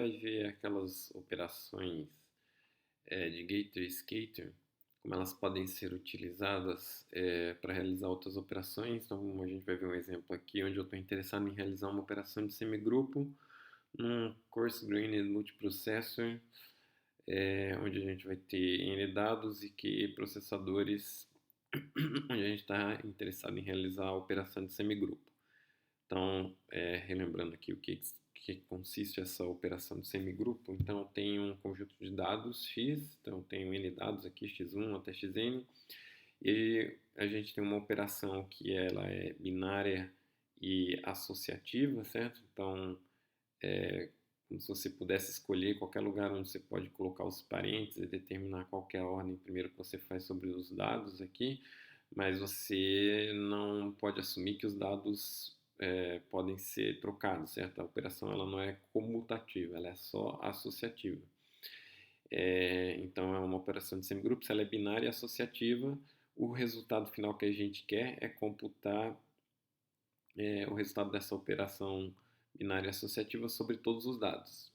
Vai ver aquelas operações de Gator e Skater, como elas podem ser utilizadas para realizar outras operações. Então, a gente vai ver um exemplo aqui onde eu estou interessado em realizar uma operação de semigrupo num Coarse Grained Multiprocessor, onde a gente vai ter N dados e Q processadores, onde a gente está interessado em realizar a operação de semigrupo. Então, relembrando aqui o que consiste essa operação de semigrupo. Então, eu tenho um conjunto de dados X, então eu tenho N dados aqui, X1 até Xn, e a gente tem uma operação que ela é binária e associativa, certo? Então, como se você pudesse escolher qualquer lugar onde você pode colocar os parênteses e determinar qual é a ordem primeiro que você faz sobre os dados aqui, mas você não pode assumir que os dados podem ser trocados, certo? A operação ela não é comutativa, ela é só associativa. Então é uma operação de semigrupo, se ela é binária e associativa, o resultado final que a gente quer é computar o resultado dessa operação binária associativa sobre todos os dados.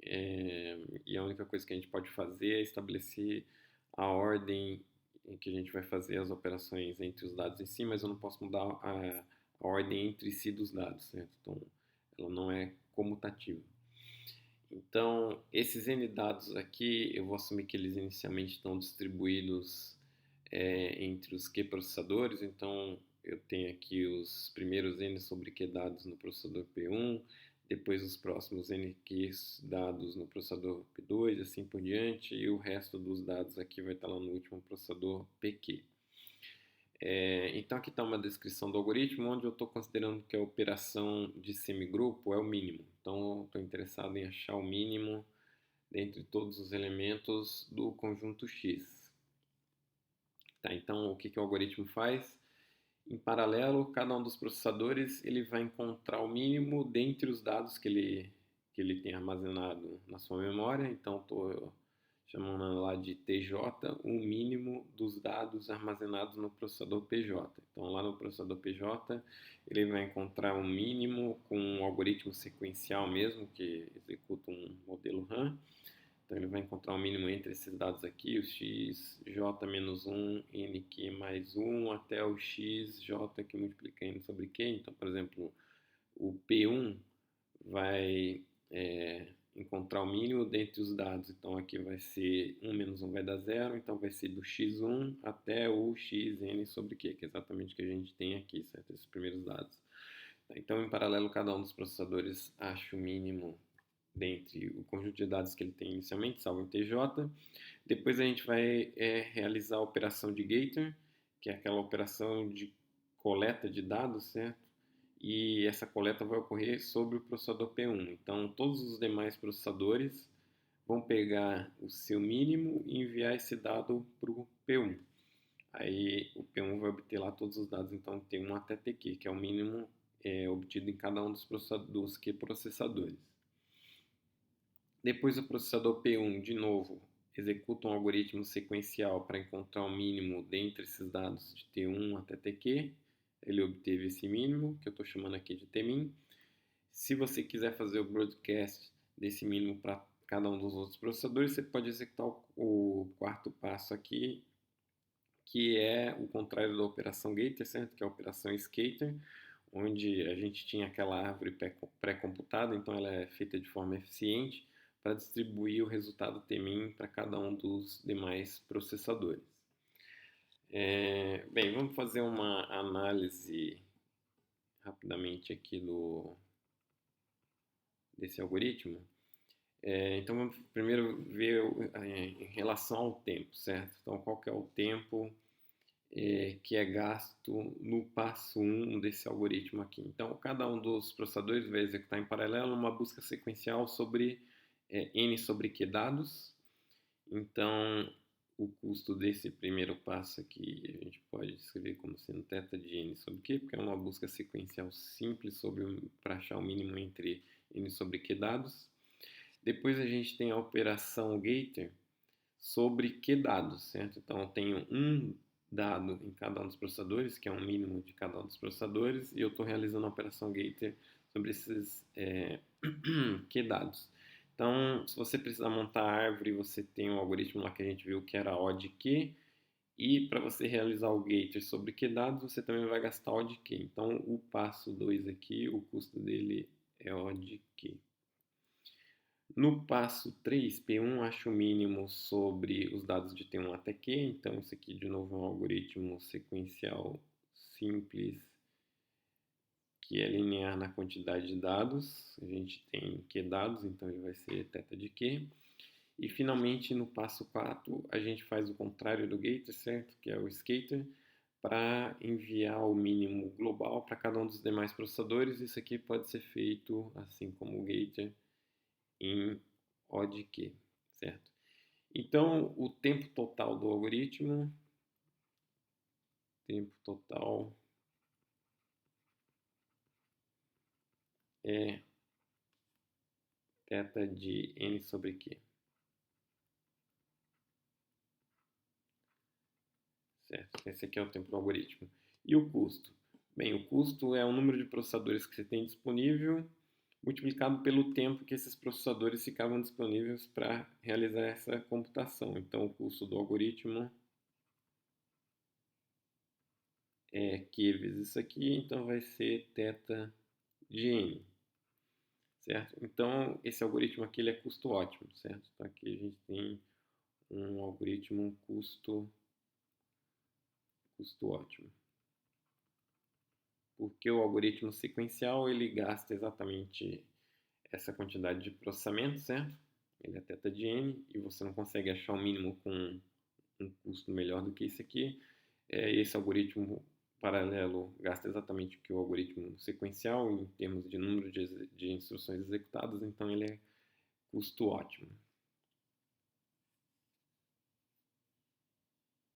E a única coisa que a gente pode fazer é estabelecer a ordem em que a gente vai fazer as operações entre os dados em si, mas eu não posso mudar a ordem entre si dos dados, certo? Então, ela não é comutativa. Então, esses N dados aqui, eu vou assumir que eles inicialmente estão distribuídos entre os Q processadores, então eu tenho aqui os primeiros N sobre Q dados no processador P1, depois os próximos N Q dados no processador P2, assim por diante, e o resto dos dados aqui vai estar lá no último processador PQ. Então aqui está uma descrição do algoritmo, onde eu estou considerando que a operação de semigrupo é o mínimo. Então estou interessado em achar o mínimo dentre todos os elementos do conjunto X. Tá, então o que o algoritmo faz? Em paralelo, cada um dos processadores ele vai encontrar o mínimo dentre os dados que ele tem armazenado na sua memória. Então estou chamando lá de TJ, o mínimo dos dados armazenados no processador PJ. Então lá no processador PJ ele vai encontrar um mínimo com um algoritmo sequencial mesmo, que executa um modelo RAM. Então ele vai encontrar um mínimo entre esses dados aqui, o xj-1, nq mais 1, até o xj que multiplica n sobre q. Então, por exemplo, o P1 vai encontrar o mínimo dentre os dados. Então aqui vai ser 1 menos 1 vai dar 0, então vai ser do x1 até o xn sobre q, que é exatamente o que a gente tem aqui, certo? Esses primeiros dados. Então, em paralelo, cada um dos processadores acha o mínimo dentre o conjunto de dados que ele tem inicialmente, salvo em TJ. Depois a gente vai realizar a operação de Gator, que é aquela operação de coleta de dados, certo? E essa coleta vai ocorrer sobre o processador P1. Então, todos os demais processadores vão pegar o seu mínimo e enviar esse dado para o P1. Aí o P1 vai obter lá todos os dados, então T1 até TQ, que é o mínimo obtido em cada um dos Q processadores. Depois o processador P1, de novo, executa um algoritmo sequencial para encontrar o mínimo dentre esses dados de T1 até TQ. Ele obteve esse mínimo, que eu estou chamando aqui de Tmin. Se você quiser fazer o broadcast desse mínimo para cada um dos outros processadores, você pode executar o quarto passo aqui, que é o contrário da operação Gator, certo? Que é a operação Skater, onde a gente tinha aquela árvore pré-computada, então ela é feita de forma eficiente para distribuir o resultado Tmin para cada um dos demais processadores. Bem, vamos fazer uma análise rapidamente aqui desse algoritmo. Então vamos primeiro ver em relação ao tempo, certo? Então qual que é o tempo que é gasto no passo 1 desse algoritmo aqui. Então cada um dos processadores vai executar em paralelo uma busca sequencial sobre n sobre q dados. Então o custo desse primeiro passo aqui a gente pode escrever como sendo θ de n sobre q, porque é uma busca sequencial simples para achar o mínimo entre n sobre q dados. Depois a gente tem a operação Gator sobre q dados, certo? Então eu tenho um dado em cada um dos processadores, que é um mínimo de cada um dos processadores, e eu estou realizando a operação Gator sobre esses q dados. Então, se você precisar montar a árvore, você tem um algoritmo lá que a gente viu que era O de Q, e para você realizar o gator sobre Q dados, você também vai gastar O de Q. Então, o passo 2 aqui, o custo dele é O de Q. No passo 3, P1 acha o mínimo sobre os dados de T1 até Q. Então, isso aqui, de novo, é um algoritmo sequencial simples que é linear na quantidade de dados. A gente tem Q dados, então ele vai ser θ de Q. E finalmente no passo 4 a gente faz o contrário do gator, certo? Que é o scatter, para enviar o mínimo global para cada um dos demais processadores. Isso aqui pode ser feito, assim como o gator, em O de Q, certo? Então o tempo total do algoritmo, tempo total é θ de n sobre q, certo? Esse aqui é o tempo do algoritmo. E o custo? Bem, o custo é o número de processadores que você tem disponível multiplicado pelo tempo que esses processadores ficavam disponíveis para realizar essa computação. Então, o custo do algoritmo é Q vezes isso aqui, então vai ser θ de n, certo? Então, esse algoritmo aqui ele é custo ótimo, certo? Então, aqui a gente tem um algoritmo custo ótimo. Porque o algoritmo sequencial ele gasta exatamente essa quantidade de processamento, certo? Ele é θ de n e você não consegue achar o mínimo com um custo melhor do que esse aqui. Esse algoritmo paralelo gasta exatamente o que o algoritmo sequencial em termos de número de instruções executadas, então ele é custo ótimo.